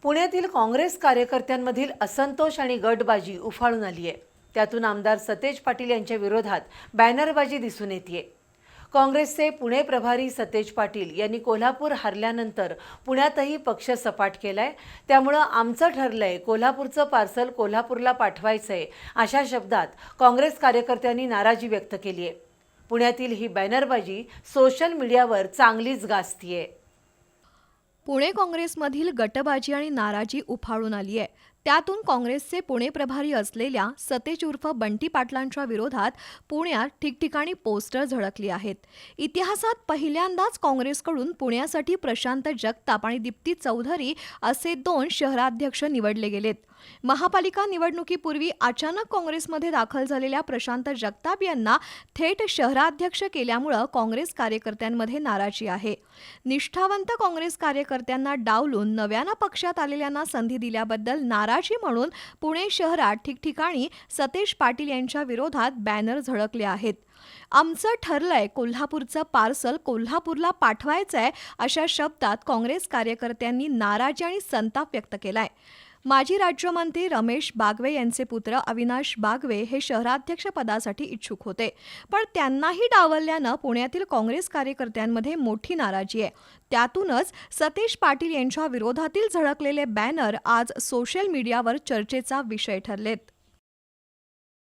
पुण्यातील काँग्रेस कार्यकर्त्यांमधील असंतोष आणि गटबाजी उफाळून आली आहे। त्यातून आमदार सतेज पाटील यांच्या विरोधात बॅनरबाजी दिसून येते। काँग्रेसचे पुणे प्रभारी सतेज पाटील यांनी कोल्हापूर हरल्यानंतर पुण्यातही पक्ष सपाट केलाय। त्यामुळे आमचं ठरलंय कोल्हापूरचं पार्सल कोल्हापूरला पाठवायचंय अशा शब्दात काँग्रेस कार्यकर्त्यांनी नाराजी व्यक्त केली आहे। पुण्यातील ही बॅनरबाजी सोशल मीडियावर चांगलीच गाजतीये। पुणे काँग्रेसमधील गटबाजी आणि नाराजी उफाळून आली आहे। त्यातून काँग्रेसचे पुणे प्रभारी असलेल्या सतेज उर्फ बंटी पाटलांच्या विरोधात पुण्यात ठिकठिकाणी पोस्टर झळकली आहेत। इतिहासात पहिल्यांदाच काँग्रेसकडून पुण्यासाठी प्रशांत जगताप आणि दीप्ती चौधरी असे 2 शहराध्यक्ष निवडले गेलेत। महापालिका निवडणुकीपूर्वी अचानक काँग्रेसमध्ये दाखल झालेल्या प्रशांत जगताप यांना थेट शहराध्यक्ष केल्यामुळे काँग्रेस कार्यकर्त्यांमध्ये नाराजी आहे। निष्ठावंत काँग्रेस कार्यकर्त्यांना डावलून नव्यानं पक्षात आलेल्यांना संधी दिल्याबद्दल नाराजी म्हणून पुणे शहरात ठिकठिकाणी सतेज पाटील यांच्या विरोधात बॅनर झळकले आहेत। आमचं ठरलंय कोल्हापूरचं पार्सल कोल्हापूरला पाठवायचंय अशा शब्दात काँग्रेस कार्यकर्त्यांनी नाराजी आणि संताप व्यक्त केलाय। माजी राज्यमंत्री रमेश बागवे यांचे पुत्र अविनाश बागवे हे शहराध्यक्ष पदासाठी इच्छुक होते, पण त्यांनाही डावलल्यानं पुण्यातील काँग्रेस कार्यकर्त्यांमध्ये मोठी नाराजी आहे। त्यातूनच सतेज पाटील यांच्या विरोधातील झळकलेले बॅनर आज सोशल मीडियावर चर्चेचा विषय ठरलेत।